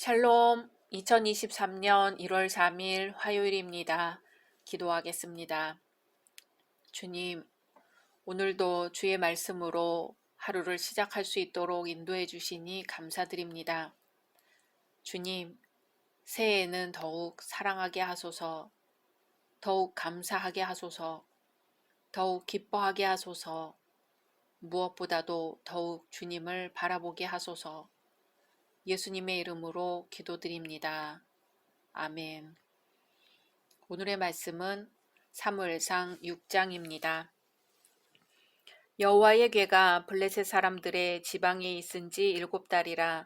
샬롬, 2023년 1월 3일 화요일입니다. 기도하겠습니다. 주님, 오늘도 주의 말씀으로 하루를 시작할 수 있도록 인도해 주시니 감사드립니다. 주님, 새해에는 더욱 사랑하게 하소서, 더욱 감사하게 하소서, 더욱 기뻐하게 하소서, 무엇보다도 더욱 주님을 바라보게 하소서. 예수님의 이름으로 기도드립니다. 아멘. 오늘의 말씀은 사무엘상 6장입니다. 여호와의 궤가 블레셋 사람들의 지방에 있은 지 7달이라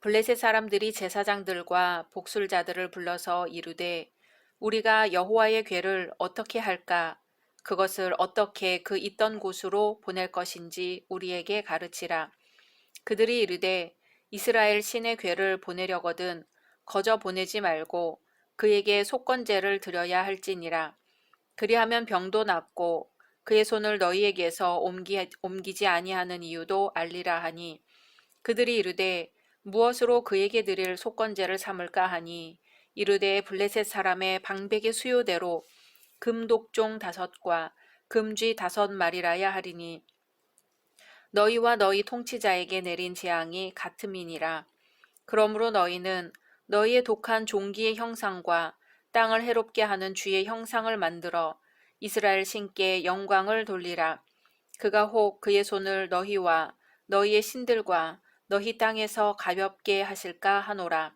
블레셋 사람들이 제사장들과 복술자들을 불러서 이르되 우리가 여호와의 궤를 어떻게 할까? 그것을 어떻게 그 있던 곳으로 보낼 것인지 우리에게 가르치라. 그들이 이르되 이스라엘 신의 궤를 보내려거든 거저 보내지 말고 그에게 속건제를 드려야 할지니라. 그리하면 병도 낫고 그의 손을 너희에게서 옮기지 아니하는 이유도 알리라 하니 그들이 이르되 무엇으로 그에게 드릴 속건제를 삼을까 하니 이르되 블레셋 사람의 방백의 수요대로 금독종 5과 금쥐 5마리라야 하리니 너희와 너희 통치자에게 내린 재앙이 같음이니라. 그러므로 너희는 너희의 독한 종기의 형상과 땅을 해롭게 하는 쥐의 형상을 만들어 이스라엘 신께 영광을 돌리라. 그가 혹 그의 손을 너희와 너희의 신들과 너희 땅에서 가볍게 하실까 하노라.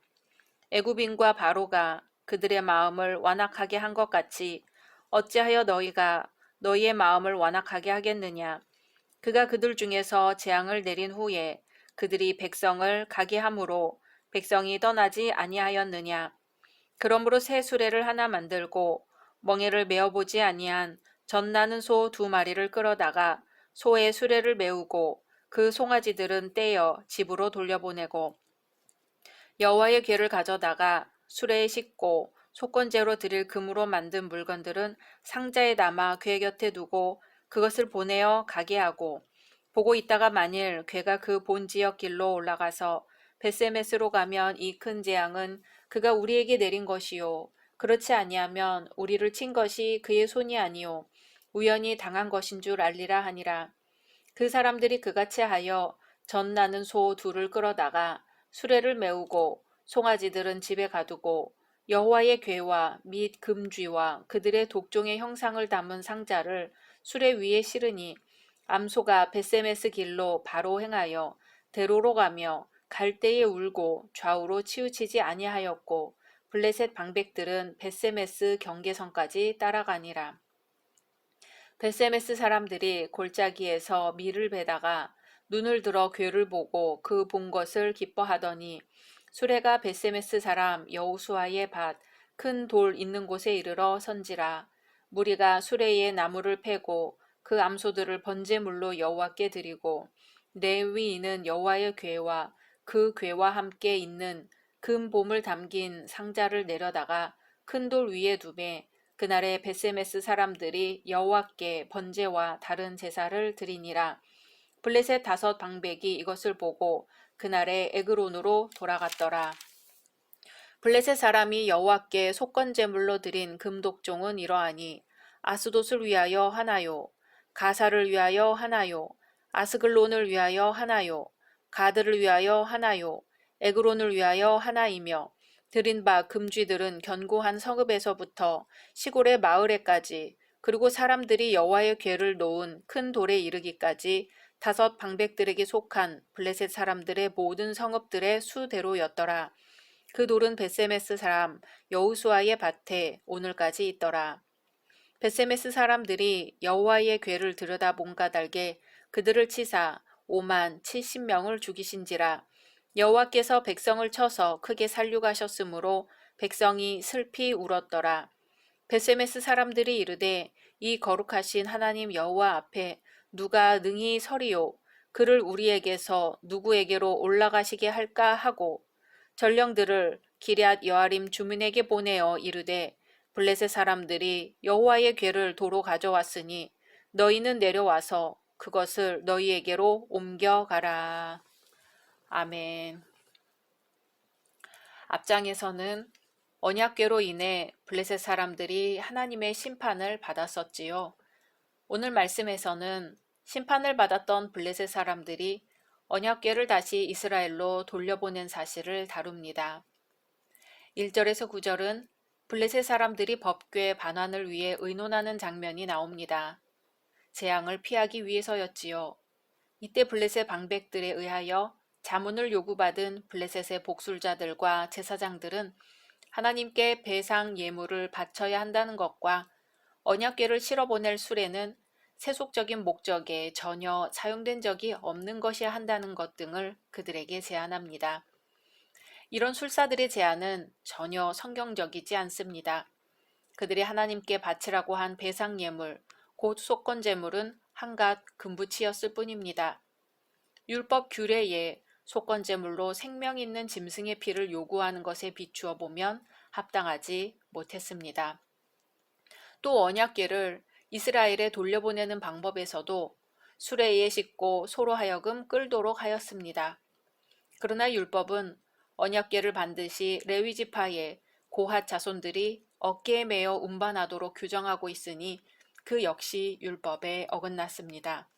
애굽인과 바로가 그들의 마음을 완악하게 한 것 같이 어찌하여 너희가 너희의 마음을 완악하게 하겠느냐. 그가 그들 중에서 재앙을 내린 후에 그들이 백성을 가게 함으로 백성이 떠나지 아니하였느냐. 그러므로 새 수레를 하나 만들고 멍에를 메어보지 아니한 젖나는 소 2마리를 끌어다가 소의 수레를 메우고 그 송아지들은 떼어 집으로 돌려보내고 여호와의 궤를 가져다가 수레에 싣고 속건제로 드릴 금으로 만든 물건들은 상자에 담아 궤 곁에 두고 그것을 보내어 가게 하고 보고 있다가 만일 궤가 그 본 지역 길로 올라가서 벳세메스로 가면 이 큰 재앙은 그가 우리에게 내린 것이요 그렇지 아니하면 우리를 친 것이 그의 손이 아니요 우연히 당한 것인 줄 알리라 하니라. 그 사람들이 그같이 하여 젖나는 소 2를 끌어다가 수레를 메우고 송아지들은 집에 가두고 여호와의 궤와 및 금쥐와 그들의 독종의 형상을 담은 상자를 수레 위에 실으니 암소가 벳세메스 길로 바로 행하여 대로로 가며 갈대에 울고 좌우로 치우치지 아니하였고 블레셋 방백들은 벳세메스 경계선까지 따라가니라. 벳세메스 사람들이 골짜기에서 밀을 베다가 눈을 들어 궤를 보고 그 본 것을 기뻐하더니 수레가 벳세메스 사람 여호수아의 밭 큰 돌 있는 곳에 이르러 선지라. 무리가 수레에 나무를 패고 그 암소들을 번제물로 여호와께 드리고 내 위에는 여호와의 궤와 그 궤와 함께 있는 금 봄을 담긴 상자를 내려다가 큰 돌 위에 두매 그날에 벳세메스 사람들이 여호와께 번제와 다른 제사를 드리니라. 블레셋 5방백이 이것을 보고 그날에 에그론으로 돌아갔더라. 블레셋 사람이 여호와께 속건제물로 드린 금독종은 이러하니 아스돗을 위하여 하나요, 가사를 위하여 하나요, 아스글론을 위하여 하나요, 가드를 위하여 하나요, 에그론을 위하여 하나이며 드린 바 금쥐들은 견고한 성읍에서부터 시골의 마을에까지 그리고 사람들이 여호와의 궤를 놓은 큰 돌에 이르기까지 5방백들에게 속한 블레셋 사람들의 모든 성읍들의 수대로였더라. 그 돌은 벳세메스 사람 여호수아의 밭에 오늘까지 있더라. 벳세메스 사람들이 여호와의 궤를 들여다본 까닭에 그들을 치사 5만 70명을 죽이신지라. 여호와께서 백성을 쳐서 크게 살육하셨으므로 백성이 슬피 울었더라. 벳세메스 사람들이 이르되 이 거룩하신 하나님 여호와 앞에 누가 능히 서리요 그를 우리에게서 누구에게로 올라가시게 할까 하고 전령들을 기럇 여아림 주민에게 보내어 이르되 블레셋 사람들이 여호와의 궤를 도로 가져왔으니 너희는 내려와서 그것을 너희에게로 옮겨가라. 아멘. 앞장에서는 언약궤로 인해 블레셋 사람들이 하나님의 심판을 받았었지요. 오늘 말씀에서는 심판을 받았던 블레셋 사람들이 언약궤를 다시 이스라엘로 돌려보낸 사실을 다룹니다. 1절에서 9절은 블레셋 사람들이 법궤 반환을 위해 의논하는 장면이 나옵니다. 재앙을 피하기 위해서였지요. 이때 블레셋 방백들에 의하여 자문을 요구받은 블레셋의 복술자들과 제사장들은 하나님께 배상 예물을 바쳐야 한다는 것과 언약궤를 실어보낼 수레는 세속적인 목적에 전혀 사용된 적이 없는 것이야 한다는 것 등을 그들에게 제안합니다. 이런 술사들의 제안은 전혀 성경적이지 않습니다. 그들이 하나님께 바치라고 한 배상 예물, 곧 속건제물은 한갓 금부치였을 뿐입니다. 율법 규례에 속건제물로 생명 있는 짐승의 피를 요구하는 것에 비추어 보면 합당하지 못했습니다. 또 언약궤를 이스라엘에 돌려보내는 방법에서도 수레에 싣고 소로 하여금 끌도록 하였습니다. 그러나 율법은 언약궤를 반드시 레위 지파의 고핫 자손들이 어깨에 메어 운반하도록 규정하고 있으니 그 역시 율법에 어긋났습니다.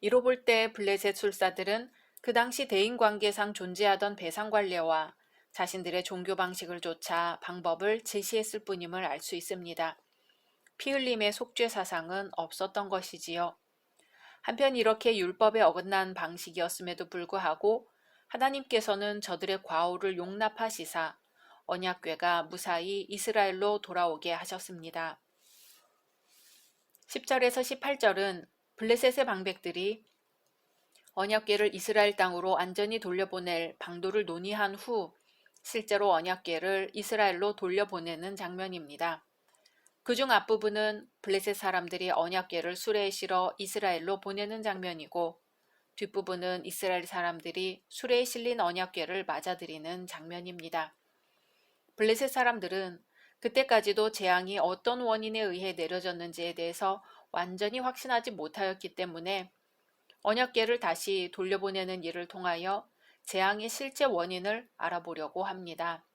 이로 볼 때 블레셋 술사들은 그 당시 대인관계상 존재하던 배상관례와 자신들의 종교 방식을 좇아 방법을 제시했을 뿐임을 알 수 있습니다. 피 흘림의 속죄 사상은 없었던 것이지요. 한편 이렇게 율법에 어긋난 방식이었음에도 불구하고 하나님께서는 저들의 과오를 용납하시사 언약궤가 무사히 이스라엘로 돌아오게 하셨습니다. 10절에서 18절은 블레셋의 방백들이 언약궤를 이스라엘 땅으로 안전히 돌려보낼 방도를 논의한 후 실제로 언약궤를 이스라엘로 돌려보내는 장면입니다. 그중 앞부분은 블레셋 사람들이 언약궤를 수레에 실어 이스라엘로 보내는 장면이고 뒷부분은 이스라엘 사람들이 수레에 실린 언약궤를 맞아들이는 장면입니다. 블레셋 사람들은 그때까지도 재앙이 어떤 원인에 의해 내려졌는지에 대해서 완전히 확신하지 못하였기 때문에 언약궤를 다시 돌려보내는 일을 통하여 재앙의 실제 원인을 알아보려고 합니다.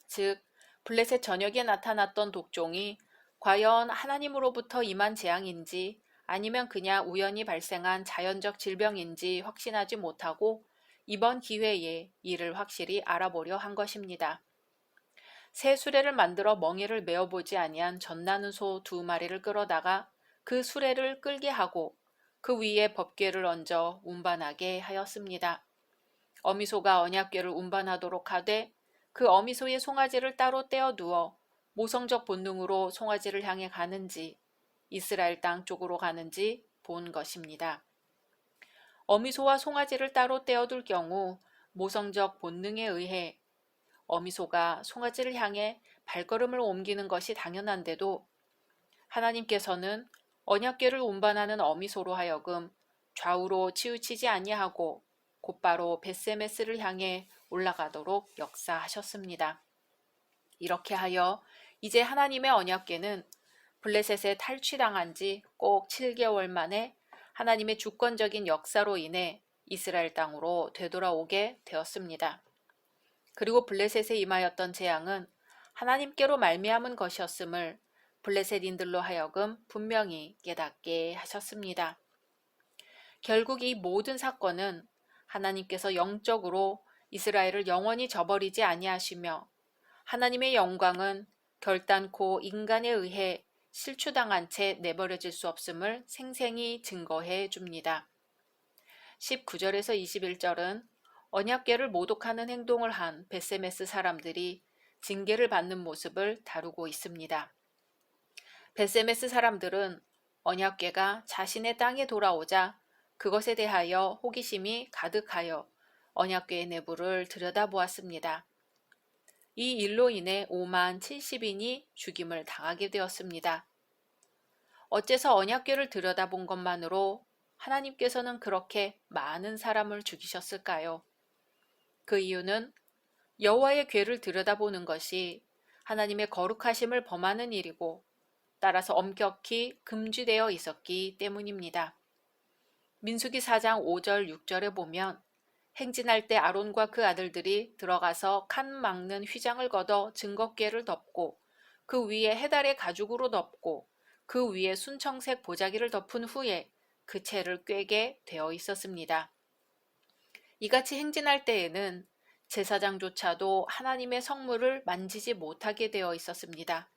즉, 블레셋 전역에 나타났던 독종이 과연 하나님으로부터 임한 재앙인지 아니면 그냥 우연히 발생한 자연적 질병인지 확신하지 못하고 이번 기회에 이를 확실히 알아보려 한 것입니다. 새 수레를 만들어 멍에를 메어보지 아니한 젖나는 소 2마리를 끌어다가 그 수레를 끌게 하고 그 위에 법궤를 얹어 운반하게 하였습니다. 어미소가 언약궤를 운반하도록 하되 그 어미소의 송아지를 따로 떼어두어 모성적 본능으로 송아지를 향해 가는지 이스라엘 땅 쪽으로 가는지 본 것입니다. 어미소와 송아지를 따로 떼어둘 경우 모성적 본능에 의해 어미소가 송아지를 향해 발걸음을 옮기는 것이 당연한데도 하나님께서는 언약궤를 운반하는 어미소로 하여금 좌우로 치우치지 아니하고 곧바로 벳세메스를 향해 올라가도록 역사하셨습니다. 이렇게 하여 이제 하나님의 언약궤는 블레셋에 탈취당한 지 꼭 7개월 만에 하나님의 주권적인 역사로 인해 이스라엘 땅으로 되돌아오게 되었습니다. 그리고 블레셋에 임하였던 재앙은 하나님께로 말미암은 것이었음을 블레셋인들로 하여금 분명히 깨닫게 하셨습니다. 결국 이 모든 사건은 하나님께서 영적으로 이스라엘을 영원히 저버리지 아니하시며 하나님의 영광은 결단코 인간에 의해 실추당한 채 내버려질 수 없음을 생생히 증거해 줍니다. 19절에서 21절은 언약궤를 모독하는 행동을 한 벳세메스 사람들이 징계를 받는 모습을 다루고 있습니다. 벳세메스 사람들은 언약궤가 자신의 땅에 돌아오자 그것에 대하여 호기심이 가득하여 언약궤의 내부를 들여다보았습니다. 이 일로 인해 5만 70인이 죽임을 당하게 되었습니다. 어째서 언약궤를 들여다본 것만으로 하나님께서는 그렇게 많은 사람을 죽이셨을까요? 그 이유는 여호와의 궤를 들여다보는 것이 하나님의 거룩하심을 범하는 일이고 따라서 엄격히 금지되어 있었기 때문입니다. 민수기 4장 5절 6절에 보면 행진할 때 아론과 그 아들들이 들어가서 칸 막는 휘장을 걷어 증거궤를 덮고 그 위에 해달의 가죽으로 덮고 그 위에 순청색 보자기를 덮은 후에 그 채를 꿰게 되어 있었습니다. 이같이 행진할 때에는 제사장조차도 하나님의 성물을 만지지 못하게 되어 있었습니다.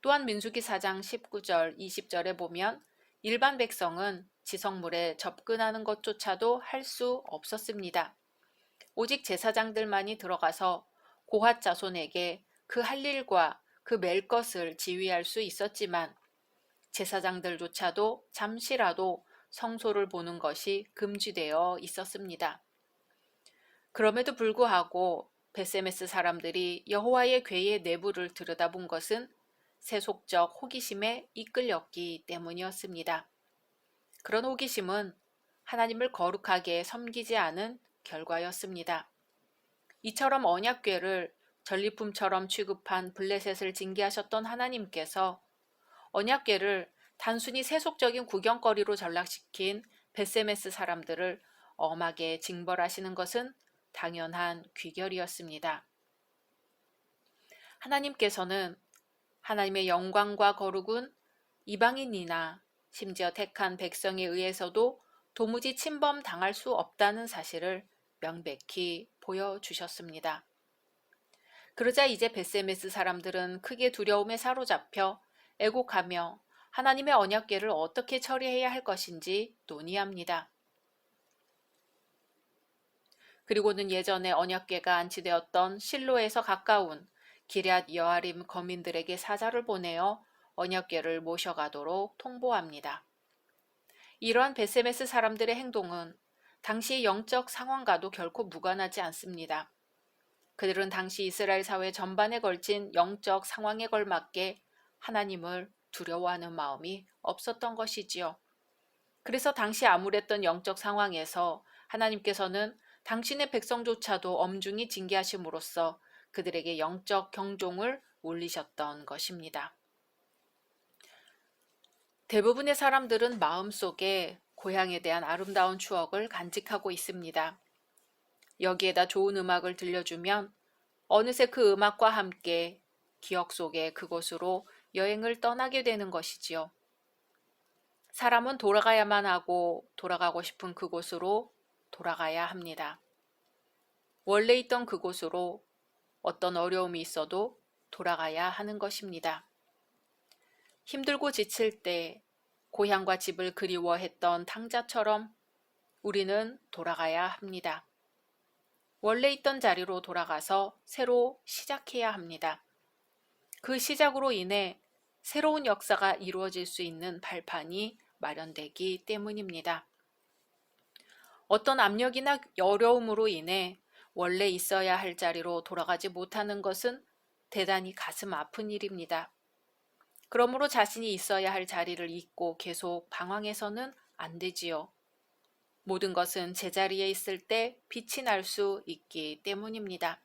또한 민수기 4장 19절 20절에 보면 일반 백성은 지성물에 접근하는 것조차도 할 수 없었습니다. 오직 제사장들만이 들어가서 고핫 자손에게 그 할 일과 그 맬 것을 지휘할 수 있었지만 제사장들조차도 잠시라도 성소를 보는 것이 금지되어 있었습니다. 그럼에도 불구하고 벳세메스 사람들이 여호와의 궤의 내부를 들여다본 것은 세속적 호기심에 이끌렸기 때문이었습니다. 그런 호기심은 하나님을 거룩하게 섬기지 않은 결과였습니다. 이처럼 언약궤를 전리품처럼 취급한 블레셋을 징계하셨던 하나님께서 언약궤를 단순히 세속적인 구경거리로 전락시킨 벳세메스 사람들을 엄하게 징벌하시는 것은 당연한 귀결이었습니다. 하나님께서는 하나님의 영광과 거룩은 이방인이나 심지어 택한 백성에 의해서도 도무지 침범당할 수 없다는 사실을 명백히 보여주셨습니다. 그러자 이제 벳세메스 사람들은 크게 두려움에 사로잡혀 애곡하며 하나님의 언약궤를 어떻게 처리해야 할 것인지 논의합니다. 그리고는 예전에 언약궤가 안치되었던 실로에서 가까운 기럇 여아림 거민들에게 사자를 보내어 언약궤를 모셔가도록 통보합니다. 이러한 벳세메스 사람들의 행동은 당시의 영적 상황과도 결코 무관하지 않습니다. 그들은 당시 이스라엘 사회 전반에 걸친 영적 상황에 걸맞게 하나님을 두려워하는 마음이 없었던 것이지요. 그래서 당시 암울했던 영적 상황에서 하나님께서는 당신의 백성조차도 엄중히 징계하심으로써 그들에게 영적 경종을 울리셨던 것입니다. 대부분의 사람들은 마음속에 고향에 대한 아름다운 추억을 간직하고 있습니다. 여기에다 좋은 음악을 들려주면 어느새 그 음악과 함께 기억 속에 그곳으로 여행을 떠나게 되는 것이지요. 사람은 돌아가야만 하고 돌아가고 싶은 그곳으로 돌아가야 합니다. 원래 있던 그곳으로 어떤 어려움이 있어도 돌아가야 하는 것입니다. 힘들고 지칠 때 고향과 집을 그리워했던 탕자처럼 우리는 돌아가야 합니다. 원래 있던 자리로 돌아가서 새로 시작해야 합니다. 그 시작으로 인해 새로운 역사가 이루어질 수 있는 발판이 마련되기 때문입니다. 어떤 압력이나 어려움으로 인해 원래 있어야 할 자리로 돌아가지 못하는 것은 대단히 가슴 아픈 일입니다. 그러므로 자신이 있어야 할 자리를 잊고 계속 방황해서는 안 되지요. 모든 것은 제자리에 있을 때 빛이 날 수 있기 때문입니다.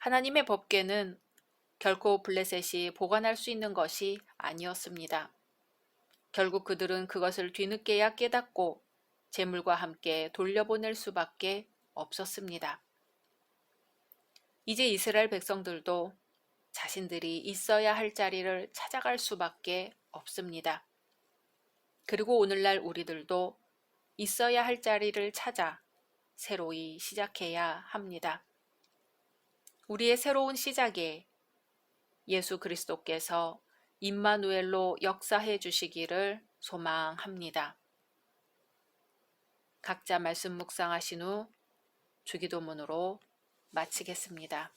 하나님의 법궤는 결코 블레셋이 보관할 수 있는 것이 아니었습니다. 결국 그들은 그것을 뒤늦게야 깨닫고 재물과 함께 돌려보낼 수밖에 없었습니다. 이제 이스라엘 백성들도 자신들이 있어야 할 자리를 찾아갈 수밖에 없습니다. 그리고 오늘날 우리들도 있어야 할 자리를 찾아 새로이 시작해야 합니다. 우리의 새로운 시작에 예수 그리스도께서 임마누엘로 역사해 주시기를 소망합니다. 각자 말씀 묵상하신 후 주기도문으로 마치겠습니다.